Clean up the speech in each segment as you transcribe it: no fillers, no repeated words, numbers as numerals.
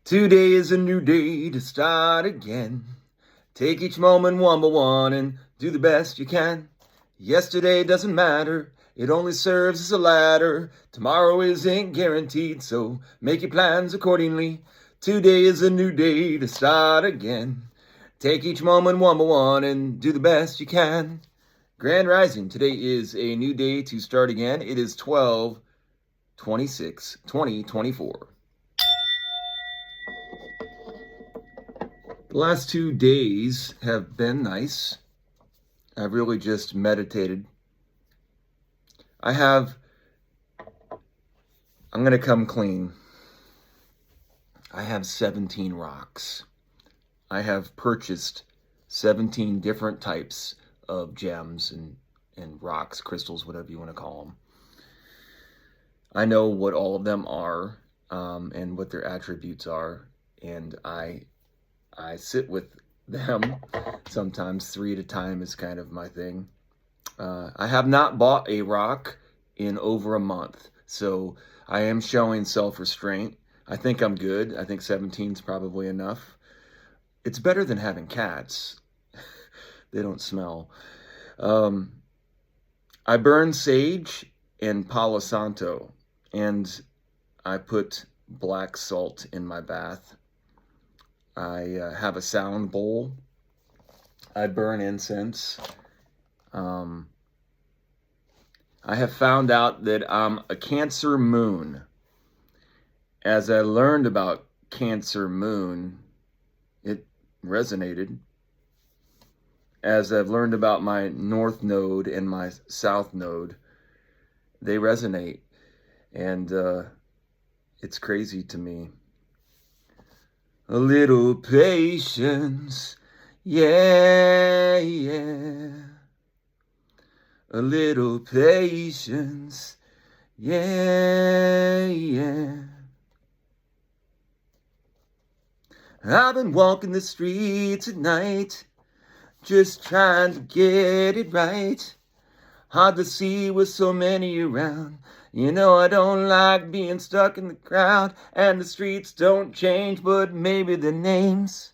Today is a new day to start again. Take each moment one by one and do the best you can. Yesterday doesn't matter, it only serves as a ladder. Tomorrow isn't guaranteed, so make your plans accordingly. Today is a new day to start again. Take each moment one by one and do the best you can. Grand Rising, today is a new day to start again. It is 12/26/2024. The last 2 days have been nice. I've really just meditated. I'm going to come clean. I have 17 rocks. I have purchased 17 different types of gems and rocks, crystals, whatever you want to call them. I know what all of them are and what their attributes are, and I sit with them. Sometimes 3 at a time is kind of my thing. I have not bought a rock in over a month, so I am showing self-restraint. I think I'm good. I think 17 is probably enough. It's better than having cats. They don't smell. I burn sage and Palo Santo, and I put black salt in my bath. I have a sound bowl. I burn incense. I have found out that I'm a Cancer moon. As I learned about Cancer moon, it resonated. As I've learned about my North Node and my South Node, they resonate. And it's crazy to me. A little patience, yeah, yeah. A little patience, yeah, yeah. I've been walking the streets at night, just trying to get it right. Hard to see with so many around. You know I don't like being stuck in the crowd, and the streets don't change, but maybe the names.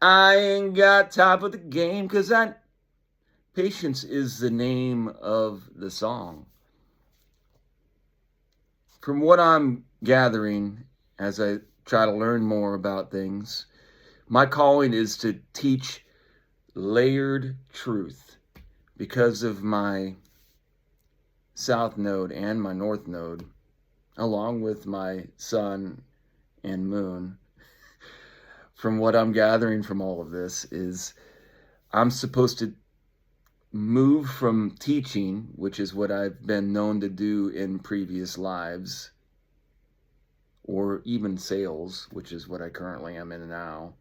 I ain't got time for the game, 'cause patience is the name of the song. From what I'm gathering as I try to learn more about things, my calling is to teach layered truth because of my South Node and my North Node, along with my Sun and Moon. From what I'm gathering from all of this is I'm supposed to move from teaching, which is what I've been known to do in previous lives, or even sales, which is what I currently am in now.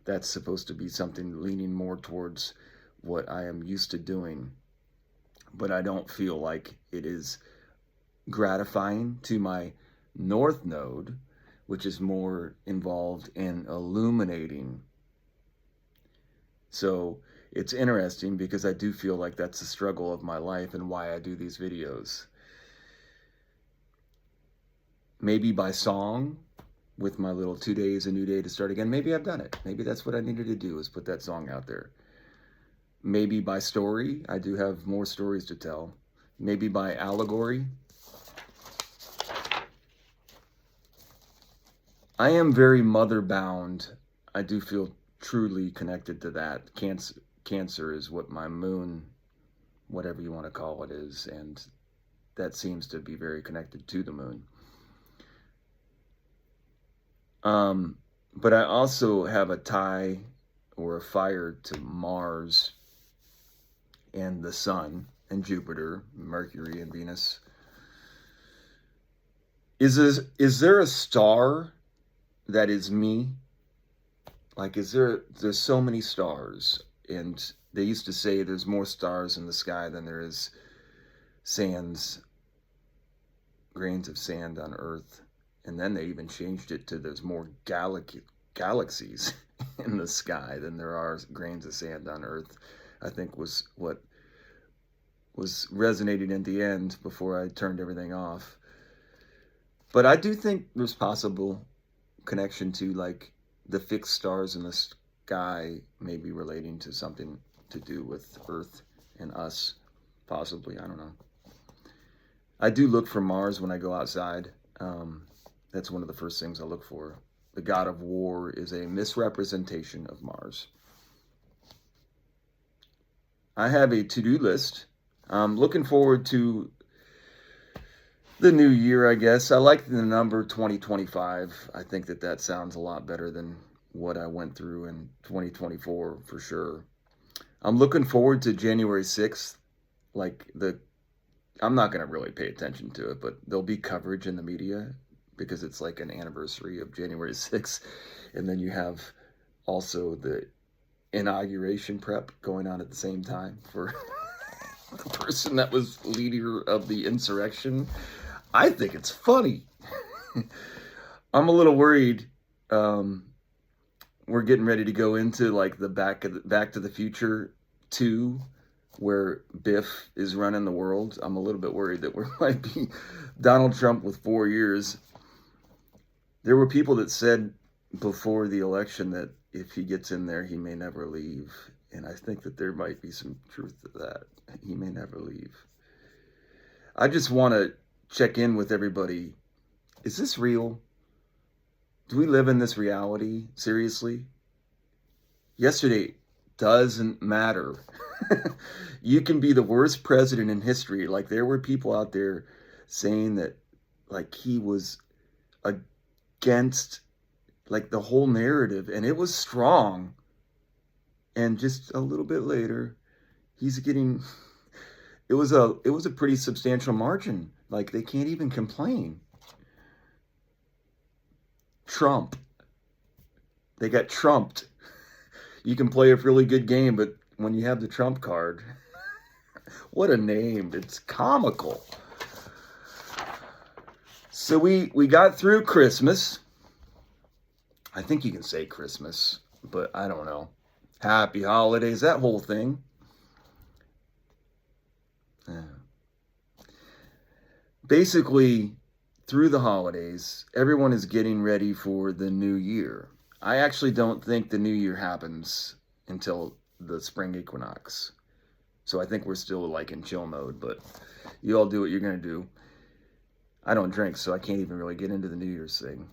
That's supposed to be something leaning more towards what I am used to doing. But I don't feel like it is gratifying to my North Node, which is more involved in illuminating. So it's interesting because I do feel like that's the struggle of my life and why I do these videos. Maybe by song, with my little 2 days, a new day to start again, maybe I've done it. Maybe that's what I needed to do, is put that song out there. Maybe by story, I do have more stories to tell. Maybe by allegory. I am very mother-bound. I do feel truly connected to that. Cancer is what my moon, whatever you want to call it, is, and that seems to be very connected to the moon. But I also have a tie or a fire to Mars and the Sun and Jupiter, Mercury and Venus. Is there a star that is me? Like, there's so many stars, and they used to say there's more stars in the sky than there is grains of sand on Earth. And then they even changed it to there's more galaxies in the sky than there are grains of sand on Earth, I think was what was resonating at the end before I turned everything off. But I do think there's possible connection to like the fixed stars in the sky, maybe relating to something to do with Earth and us, possibly. I don't know. I do look for Mars when I go outside. That's one of the first things I look for. The god of war is a misrepresentation of Mars. I have a to-do list. I'm looking forward to the new year, I guess. I like the number 2025. I think that sounds a lot better than what I went through in 2024 for sure. I'm looking forward to January 6th. I'm not going to really pay attention to it, but there'll be coverage in the media because it's like an anniversary of January 6th. And then you have also the inauguration prep going on at the same time for the person that was leader of the insurrection. I think it's funny. I'm a little worried. We're getting ready to go into like the Back to the Future 2, where Biff is running the world. I'm a little bit worried that we might be Donald Trump with 4 years. There were people that said before the election that if he gets in there, he may never leave. And I think that there might be some truth to that. He may never leave. I just want to check in with everybody. Is this real? Do we live in this reality? Seriously? Yesterday doesn't matter. You can be the worst president in history. Like, there were people out there saying that like he was against like the whole narrative, and it was strong. And just a little bit later, he's getting, it was a pretty substantial margin. Like, they can't even complain. Trump. They got trumped. You can play a really good game, but when you have the Trump card, what a name. It's comical. So we got through Christmas. I think you can say Christmas, but I don't know. Happy holidays, that whole thing. Yeah. Basically, through the holidays, everyone is getting ready for the new year. I actually don't think the new year happens until the spring equinox. So I think we're still like in chill mode, but you all do what you're going to do. I don't drink, so I can't even really get into the New Year's thing.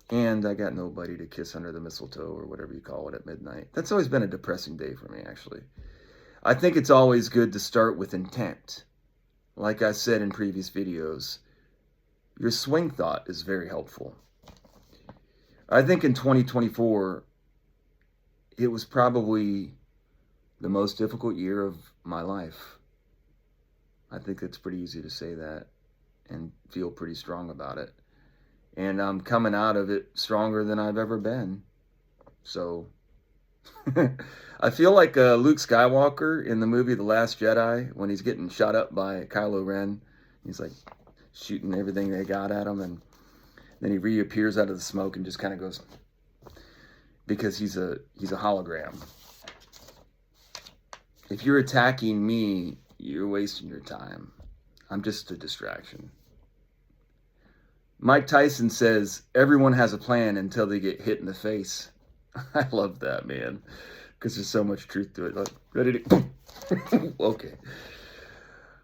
And I got nobody to kiss under the mistletoe or whatever you call it at midnight. That's always been a depressing day for me, actually. I think it's always good to start with intent. Like I said in previous videos, your swing thought is very helpful. I think in 2024, it was probably the most difficult year of my life. I think it's pretty easy to say that and feel pretty strong about it. And I'm coming out of it stronger than I've ever been. So I feel like Luke Skywalker in the movie The Last Jedi, when he's getting shot up by Kylo Ren. He's like shooting everything they got at him, and then he reappears out of the smoke and just kind of goes, because he's a hologram. If you're attacking me, you're wasting your time. I'm just a distraction. Mike Tyson says, everyone has a plan until they get hit in the face. I love that, man, because there's so much truth to it. Like, ready to... Okay.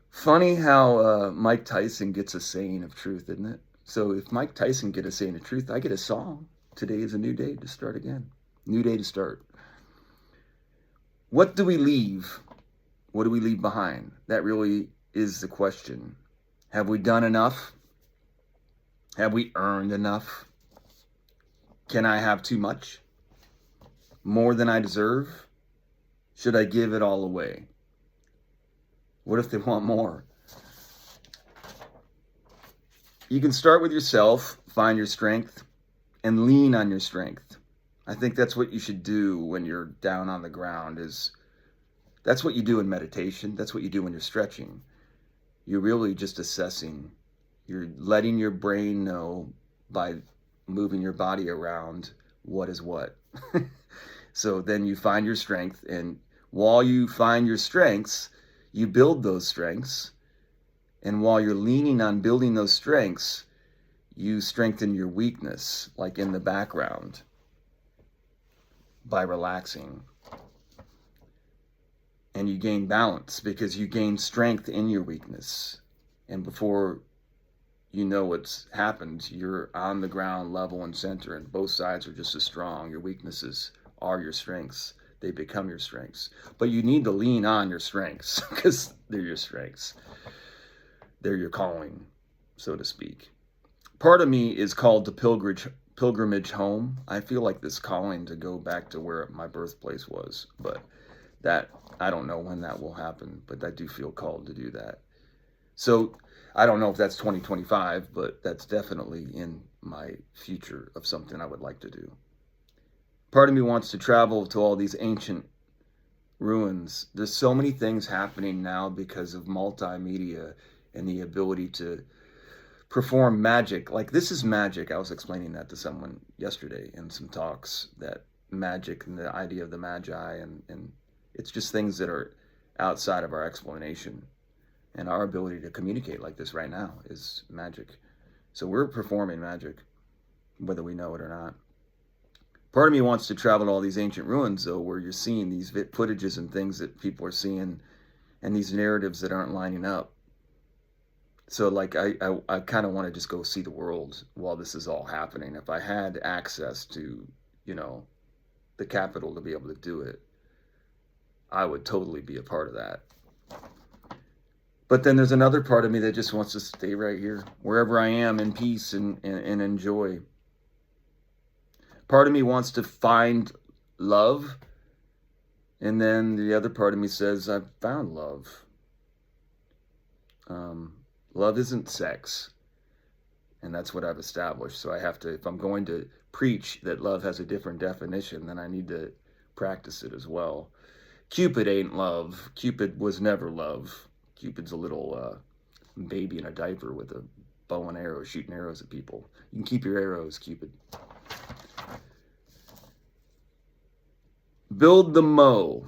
Funny how Mike Tyson gets a saying of truth, isn't it? So if Mike Tyson get a saying of truth, I get a song. Today is a new day to start again. New day to start. What do we leave? What do we leave behind? That really is the question. Have we done enough? Have we earned enough? Can I have too much? More than I deserve? Should I give it all away? What if they want more? You can start with yourself, find your strength, and lean on your strength. I think that's what you should do when you're down on the ground. That's what you do in meditation. That's what you do when you're stretching. You're really just assessing. You're letting your brain know by moving your body around what is what. So then you find your strength, and while you find your strengths, you build those strengths. And while you're leaning on building those strengths, you strengthen your weakness, like in the background, by relaxing. And you gain balance because you gain strength in your weakness. And before you know what's happened, you're on the ground, level and center, and both sides are just as strong. Your weaknesses are your strengths. They become your strengths. But you need to lean on your strengths because they're your strengths. They're your calling, so to speak. Part of me is called the pilgrimage home. I feel like this calling to go back to where my birthplace was, but that I don't know when that will happen, but I do feel called to do that. So I don't know if that's 2025, but that's definitely in my future of something I would like to do. Part of me wants to travel to all these ancient ruins. There's so many things happening now because of multimedia and the ability to perform magic. Like, this is magic. I was explaining that to someone yesterday in some talks, that magic and the idea of the magi, and it's just things that are outside of our explanation. And our ability to communicate like this right now is magic. So we're performing magic, whether we know it or not. Part of me wants to travel to all these ancient ruins, though, where you're seeing these footages and things that people are seeing, and these narratives that aren't lining up. So, like, I kind of want to just go see the world while this is all happening. If I had access to, the capital to be able to do it, I would totally be a part of that. But then there's another part of me that just wants to stay right here, wherever I am, in peace and enjoy. Part of me wants to find love, and then the other part of me says, I've found love. Love isn't sex, and that's what I've established. So I have to, if I'm going to preach that love has a different definition, then I need to practice it as well. Cupid ain't love. Cupid was never love. Cupid's a little baby in a diaper with a bow and arrow shooting arrows at people. You can keep your arrows, Cupid. Build the mo.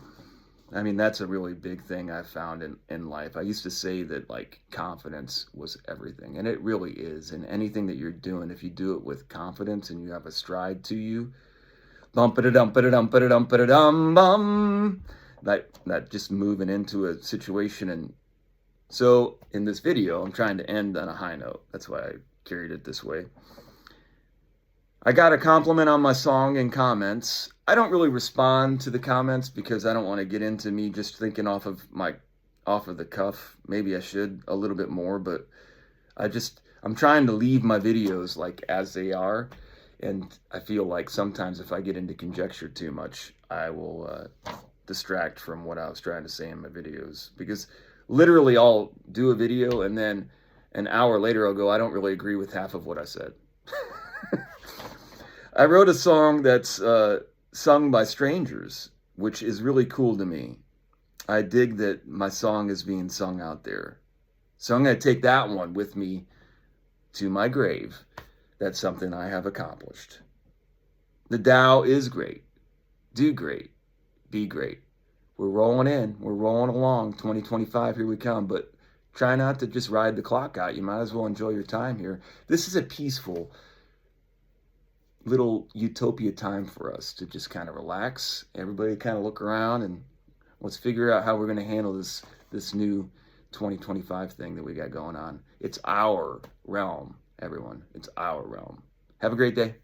I mean, that's a really big thing I've found in life. I used to say that, like, confidence was everything, and it really is. And anything that you're doing, if you do it with confidence and you have a stride to you, bum-pa-da-dum-pa-da-dum-pa-da-dum-bum, that just moving into a situation. And so in this video, I'm trying to end on a high note. That's why I carried it this way. I got a compliment on my song in comments. I don't really respond to the comments because I don't want to get into me just thinking off of the cuff. Maybe I should a little bit more, but I'm trying to leave my videos like as they are. And I feel like sometimes if I get into conjecture too much, I will distract from what I was trying to say in my videos, because literally I'll do a video and then an hour later I'll go, I don't really agree with half of what I said. I wrote a song that's sung by strangers, which is really cool to me. I dig that my song is being sung out there. So I'm going to take that one with me to my grave. That's something I have accomplished. The Tao is great. Do great. Be great. We're rolling in. We're rolling along. 2025, here we come. But try not to just ride the clock out. You might as well enjoy your time here. This is a peaceful little utopia time for us to just kind of relax. Everybody kind of look around and let's figure out how we're going to handle this new 2025 thing that we got going on. It's our realm, everyone. It's our realm. Have a great day.